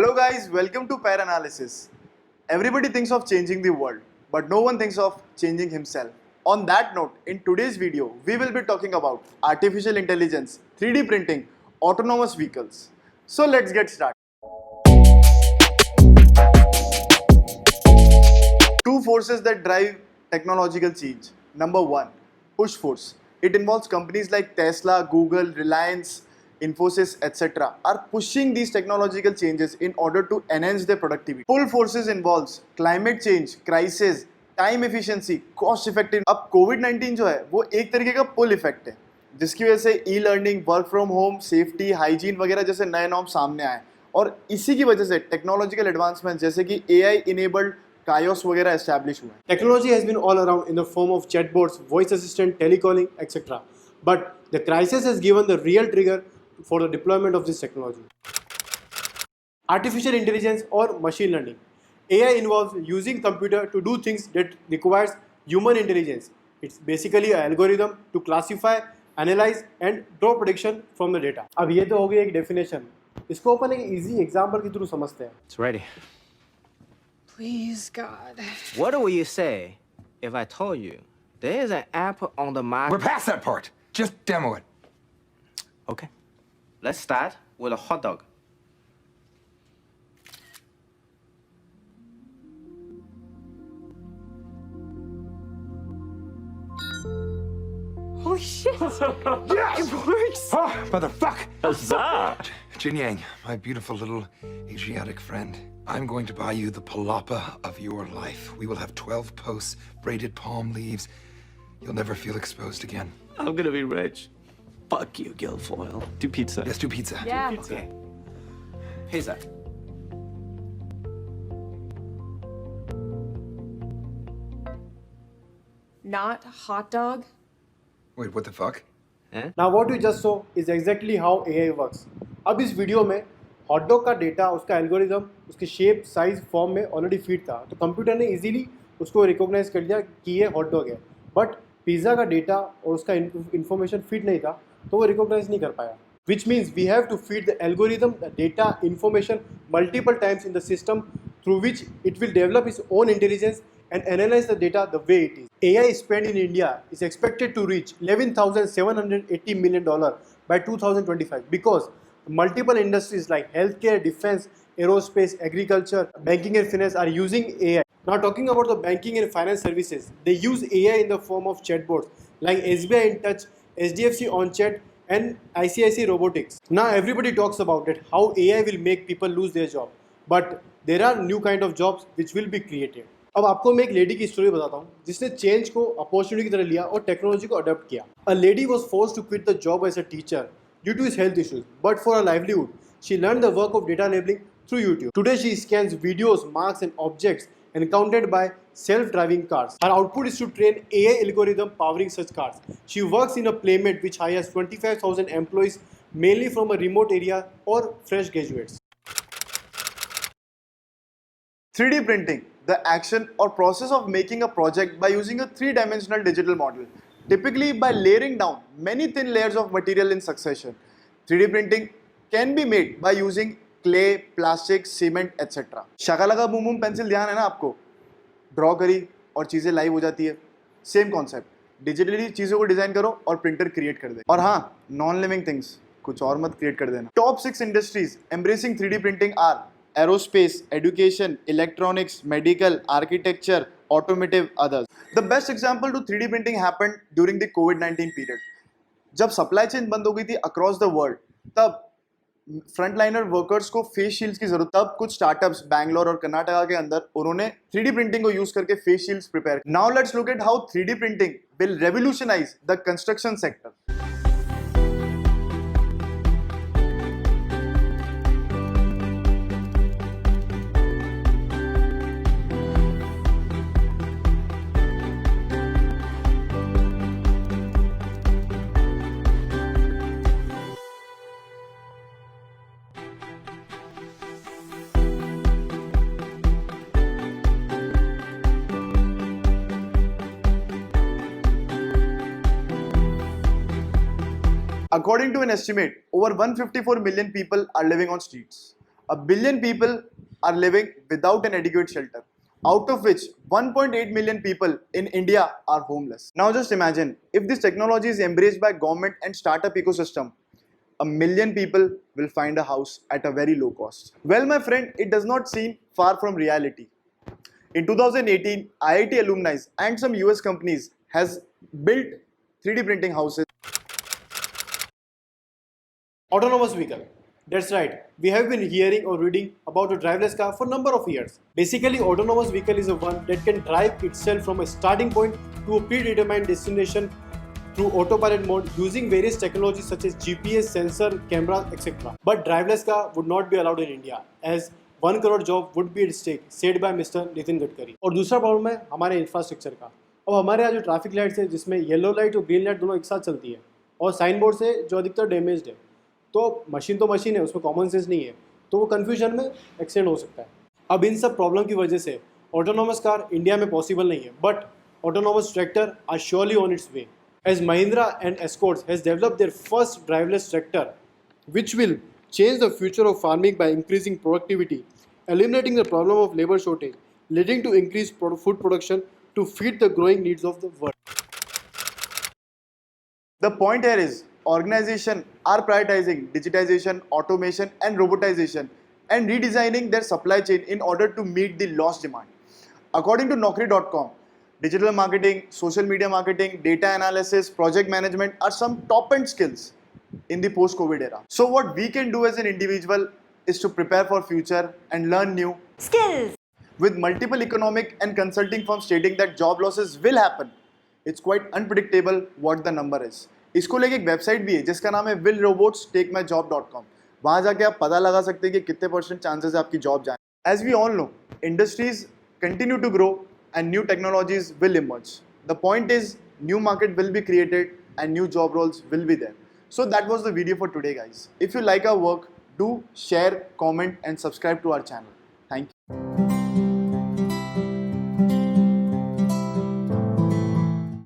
Hello guys, welcome to Pair Analysis. Everybody thinks of changing the world, but no one thinks of changing himself. On that note, in today's video, we will be talking about artificial intelligence, 3D printing, autonomous vehicles. So let's get started. Two forces that drive technological change. Number one, push force. It involves companies like Tesla, Google, Reliance, Infosys, etc. are pushing these technological changes in order to enhance their productivity. Pull forces involves climate change, crisis, time efficiency, cost effective. अब कोविड-19 जो है वो एक तरीके का पुल effect है जिसकी वजह से e learning, work from home, safety, hygiene वगैरह जैसे नए नॉर्म सामने आए और इसी की वजह से टेक्नोलॉजिकल एडवांसमेंट जैसे कि एआई इनेबल्ड कायोस वगैरह एस्टैब्लिश हुआ है. Technology has been all around in the form of chatbots, voice assistant, telecalling, etc. But the crisis has given the real trigger for the deployment of this technology. Artificial intelligence or machine learning. AI involves using computer to do things that requires human intelligence. It's basically an algorithm to classify, analyze and draw prediction from the data. अब ये तो हो गई एक definition. इसको अपन एक easy example के through समझते हैं. It's ready. Please, God. What will you say if I told you there is an app on the market? We're past that part. Just demo it. Okay. Let's start with a hot dog. Holy shit. Yes! It works. Oh, motherfuck! Huzzah! Jin Yang, my beautiful little Asiatic friend, I'm going to buy you the palapa of your life. We will have 12 posts, braided palm leaves. You'll never feel exposed again. I'm gonna be rich. Fuck you, Guilfoyle. Do pizza. Let's do pizza. Yeah. Okay. Pizza. Not hot dog. Wait, what the fuck? Now what you just saw is exactly how AI works. अब इस video में hot dog का data, उसका algorithm, उसके shape, size, form में already feed था, तो computer ने इजीली उसको रिकॉग्नाइज कर लिया कि ये हॉट डॉग है. बट पिज़्ज़ा का डेटा और उसका इन्फॉर्मेशन फीड नहीं था, तो वो रिकॉग्नाइज नहीं कर पाया. Which means we have to feed the algorithm the data information multiple times in the system through which it will develop its own intelligence and analyze the data the way it is. AI spend in India is expected to reach $11,780 million by 2025 because multiple industries like healthcare, defense, aerospace, agriculture, banking and finance are using AI. Now talking about the banking and finance services, they use AI in the form of chatbots like SBI In Touch, SDFC On Chat and ICICI Robotics. Now everybody talks about it, how AI will make people lose their job. But there are new kind of jobs which will be created. अब आपको मैं एक lady की story बताता हूँ जिसने change को opportunity की तरह लिया और टेक्नोलॉजी को अडॉप्ट किया. A lady was forced to quit the job as a teacher due to his health issues, but for a livelihood she learn the work of data labeling through YouTube. Today she scans videos, marks and objects encountered by self-driving cars. Her output is to train AI algorithm powering such cars. She works in a Playmate which hires 25,000 employees mainly from a remote area or fresh graduates. 3D printing, the action or process of making a project by using a three-dimensional digital model, typically by layering down many thin layers of material in succession. 3D printing can be made by using clay, plastic, cement etcetera. Shakalaka boom boom pencil ध्यान है ना आपको? Draw करी और चीज़ें live हो जाती है. सेम कॉन्सेप्ट, डिजिटली चीज़ों को डिज़ाइन करो और प्रिंटर क्रिएट कर दे. और हाँ, नॉन लिविंग थिंग्स कुछ और मत क्रिएट कर देना. Top 6 industries embracing 3D printing are aerospace, education, electronics, medical, architecture, automotive, others. The best example to 3D printing happened during the कोविड-19 पीरियड. जब सप्लाई चेन बंद हो गई थी अक्रॉस द वर्ल्ड, तब फ्रंटलाइनर वर्कर्स को फेस शील्ड्स की जरूरत. तब कुछ स्टार्टअप्स बैंगलोर और कर्नाटका के अंदर उन्होंने 3D प्रिंटिंग को यूज करके face shields prepare. Now let's look at how 3D printing will revolutionise the construction sector. According to an estimate, over 154 million people are living on streets. A billion people are living without an adequate shelter, out of which 1.8 million people in India are homeless. Now just imagine if this technology is embraced by government and startup ecosystem, a million people will find a house at a very low cost. Well, my friend, it does not seem far from reality. In 2018, IIT alumni and some US companies has built 3D printing houses. Autonomous vehicle. That's right. We have been hearing or reading about a driverless car for a number of years. Basically, autonomous vehicle is a one that can drive itself from a starting point to a predetermined destination through autopilot mode using various technologies such as GPS, sensor, camera, etc. But driverless car would not be allowed in India as 1 crore job would be at stake, said by Mr. Nitin Gadkari. और दूसरा problem है हमारे infrastructure का. अब हमारे यहाँ जो traffic lights है जिसमें येलो लाइट और ग्रीन लाइट दोनों एक साथ चलती है और साइन बोर्ड से जो अधिकतर डैमेज्ड है, तो मशीन है, उसमें कॉमन सेंस नहीं है, तो वो कन्फ्यूजन में एक्सीडेंट हो सकता है. अब इन सब प्रॉब्लम की वजह से ऑटोनोमस कार इंडिया में पॉसिबल नहीं है, but autonomous tractor are surely on its way as Mahindra and Escorts has developed their first driverless tractor, which will change the future of farming by increasing productivity, eliminating the problem of labor shortage, leading to increased food production to feed the growing needs of the world. The point here is organizations are prioritizing digitization, automation and robotization and redesigning their supply chain in order to meet the lost demand. According to Naukri.com, digital marketing, social media marketing, data analysis, project management are some top-end skills in the post-COVID era. So what we can do as an individual is to prepare for future and learn new skills. With multiple economic and consulting firms stating that job losses will happen, it's quite unpredictable what the number is. इसको लेके एक website भी है जिसका नाम है willrobotstakemyjob.com. वहाँ जाके आप पता लगा सकते हैं कि कितने % चांसेस है आपकी जॉब जाने. As we all know, industries continue to grow and new technologies will emerge. The point is, new market will be created and new job roles will be there. So that was the video for today, guys. If you like our work, do share, comment and subscribe to our channel.